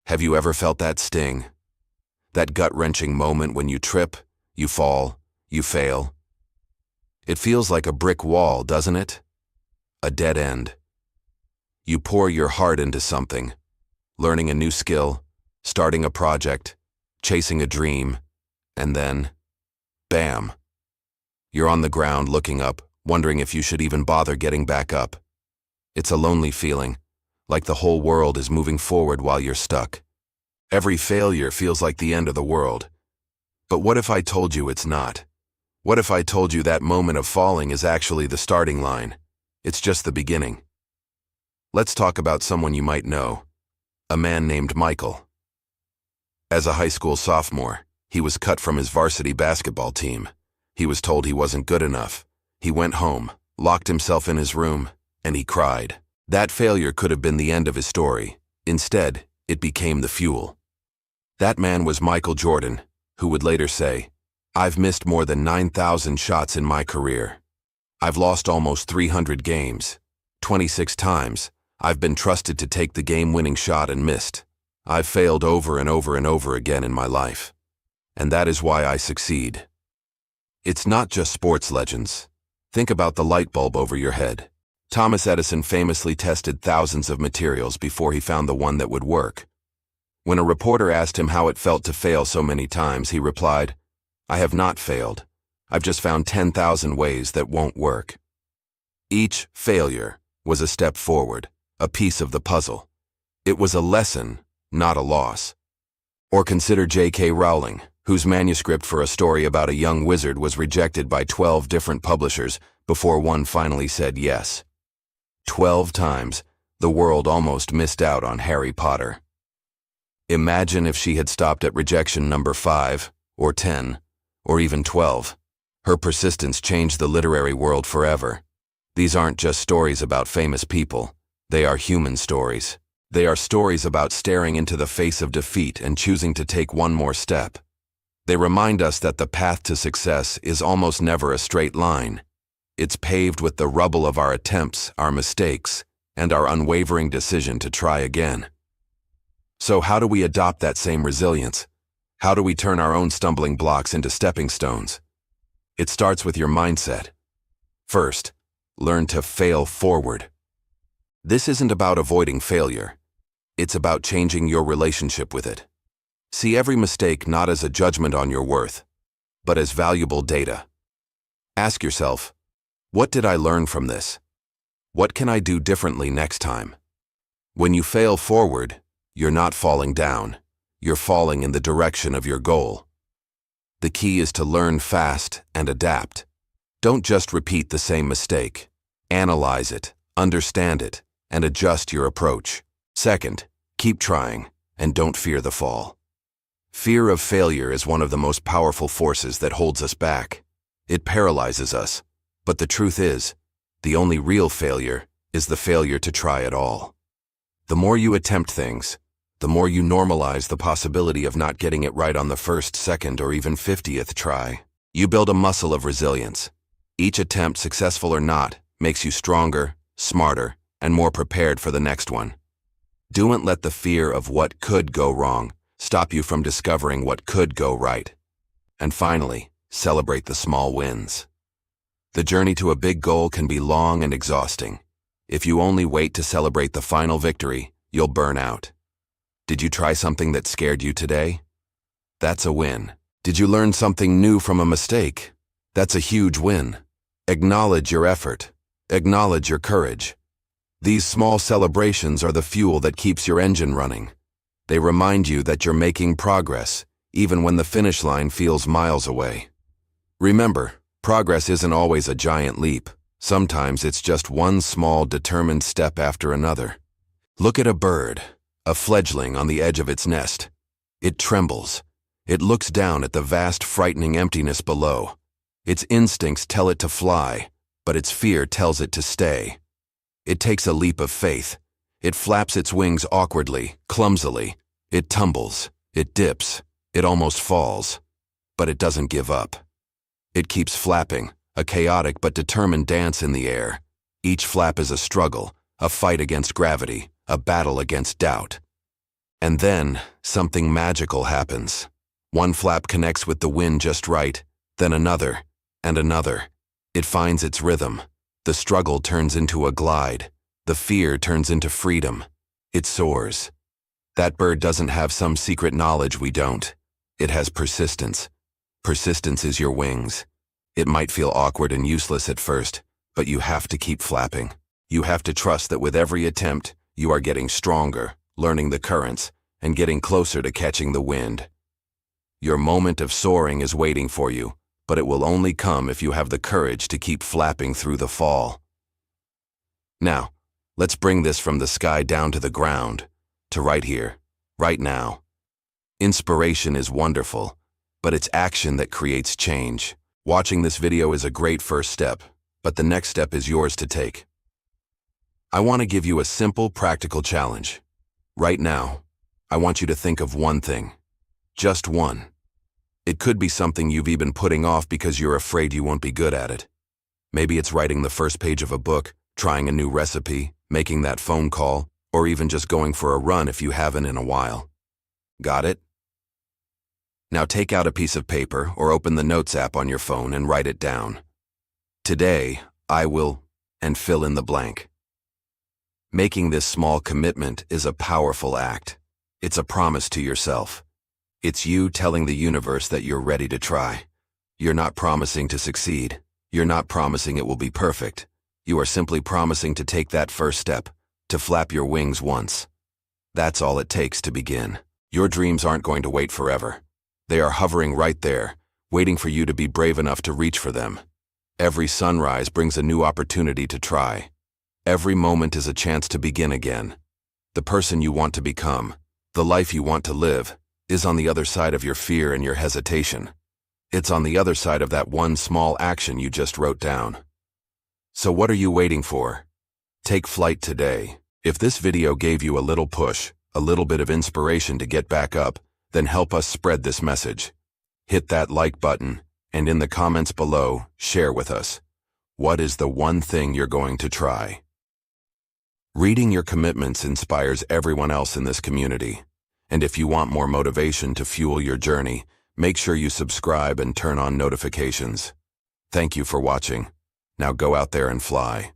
Have you ever felt that sting? That gut-wrenching moment when you trip, you fall, you fail? It feels like a brick wall, doesn't it? A dead end. You pour your heart into something, learning a new skill, starting a project, chasing a dream, and then, bam! You're on the ground looking up, wondering if you should even bother getting back up. It's a lonely feeling, like the whole world is moving forward while you're stuck. Every failure feels like the end of the world. But what if I told you it's not? What if I told you that moment of falling is actually the starting line? It's just the beginning. Let's talk about someone you might know. A man named Michael. As a high school sophomore, he was cut from his varsity basketball team. He was told he wasn't good enough. He went home, locked himself in his room, and he cried. That failure could have been the end of his story. Instead, it became the fuel. That man was Michael Jordan, who would later say, "I've missed more than 9,000 shots in my career. I've lost almost 300 games. 26 times, I've been trusted to take the game-winning shot and missed. I've failed over and over and over again in my life. And that is why I succeed." It's not just sports legends. Think about the light bulb over your head. Thomas Edison famously tested thousands of materials before he found the one that would work. When a reporter asked him how it felt to fail so many times, he replied, "I have not failed. I've just found 10,000 ways that won't work." Each failure was a step forward, a piece of the puzzle. It was a lesson, not a loss. Or consider J.K. Rowling, whose manuscript for a story about a young wizard was rejected by 12 different publishers before one finally said yes. 12 times, the world almost missed out on Harry Potter. Imagine if she had stopped at rejection number 5, or 10, or even 12. Her persistence changed the literary world forever. These aren't just stories about famous people. They are human stories. They are stories about staring into the face of defeat and choosing to take one more step. They remind us that the path to success is almost never a straight line. It's paved with the rubble of our attempts, our mistakes, and our unwavering decision to try again. So how do we adopt that same resilience? How do we turn our own stumbling blocks into stepping stones? It starts with your mindset. First, learn to fail forward. This isn't about avoiding failure. It's about changing your relationship with it. See every mistake not as a judgment on your worth, but as valuable data. Ask yourself, what did I learn from this? What can I do differently next time? When you fail forward, you're not falling down. You're falling in the direction of your goal. The key is to learn fast and adapt. Don't just repeat the same mistake. Analyze it, understand it, and adjust your approach. Second, keep trying, and don't fear the fall. Fear of failure is one of the most powerful forces that holds us back. It paralyzes us, but the truth is, the only real failure is the failure to try at all. The more you attempt things, the more you normalize the possibility of not getting it right on the first, second, or even 50th try. You build a muscle of resilience. Each attempt, successful or not, makes you stronger, smarter, and more prepared for the next one. Don't let the fear of what could go wrong stop you from discovering what could go right. And finally, celebrate the small wins. The journey to a big goal can be long and exhausting. If you only wait to celebrate the final victory, you'll burn out. Did you try something that scared you today? That's a win. Did you learn something new from a mistake? That's a huge win. Acknowledge your effort. Acknowledge your courage. These small celebrations are the fuel that keeps your engine running. They remind you that you're making progress, even when the finish line feels miles away. Remember, progress isn't always a giant leap. Sometimes it's just one small, determined step after another. Look at a bird, a fledgling on the edge of its nest. It trembles. It looks down at the vast, frightening emptiness below. Its instincts tell it to fly, but its fear tells it to stay. It takes a leap of faith. It flaps its wings awkwardly, clumsily. It tumbles. It dips. It almost falls. But it doesn't give up. It keeps flapping, a chaotic but determined dance in the air. Each flap is a struggle, a fight against gravity, a battle against doubt. And then, something magical happens. One flap connects with the wind just right, then another, and another. It finds its rhythm. The struggle turns into a glide. The fear turns into freedom. It soars. That bird doesn't have some secret knowledge we don't. It has persistence. Persistence is your wings. It might feel awkward and useless at first, but you have to keep flapping. You have to trust that with every attempt, you are getting stronger, learning the currents, and getting closer to catching the wind. Your moment of soaring is waiting for you, but it will only come if you have the courage to keep flapping through the fall. Now, let's bring this from the sky down to the ground, to right here, right now. Inspiration is wonderful, but it's action that creates change. Watching this video is a great first step, but the next step is yours to take. I want to give you a simple, practical challenge. Right now, I want you to think of one thing. Just one. It could be something you've been putting off because you're afraid you won't be good at it. Maybe it's writing the first page of a book, trying a new recipe, making that phone call, or even just going for a run if you haven't in a while. Got it? Now take out a piece of paper or open the Notes app on your phone and write it down. Today, I will, and fill in the blank. Making this small commitment is a powerful act. It's a promise to yourself. It's you telling the universe that you're ready to try. You're not promising to succeed. You're not promising it will be perfect. You are simply promising to take that first step, to flap your wings once. That's all it takes to begin. Your dreams aren't going to wait forever. They are hovering right there, waiting for you to be brave enough to reach for them. Every sunrise brings a new opportunity to try. Every moment is a chance to begin again. The person you want to become, the life you want to live, is on the other side of your fear and your hesitation. It's on the other side of that one small action you just wrote down. So what are you waiting for? Take flight today. If this video gave you a little push, a little bit of inspiration to get back up, then help us spread this message. Hit that like button, and in the comments below, share with us. What is the one thing you're going to try? Reading your commitments inspires everyone else in this community. And if you want more motivation to fuel your journey, make sure you subscribe and turn on notifications. Thank you for watching. Now go out there and fly.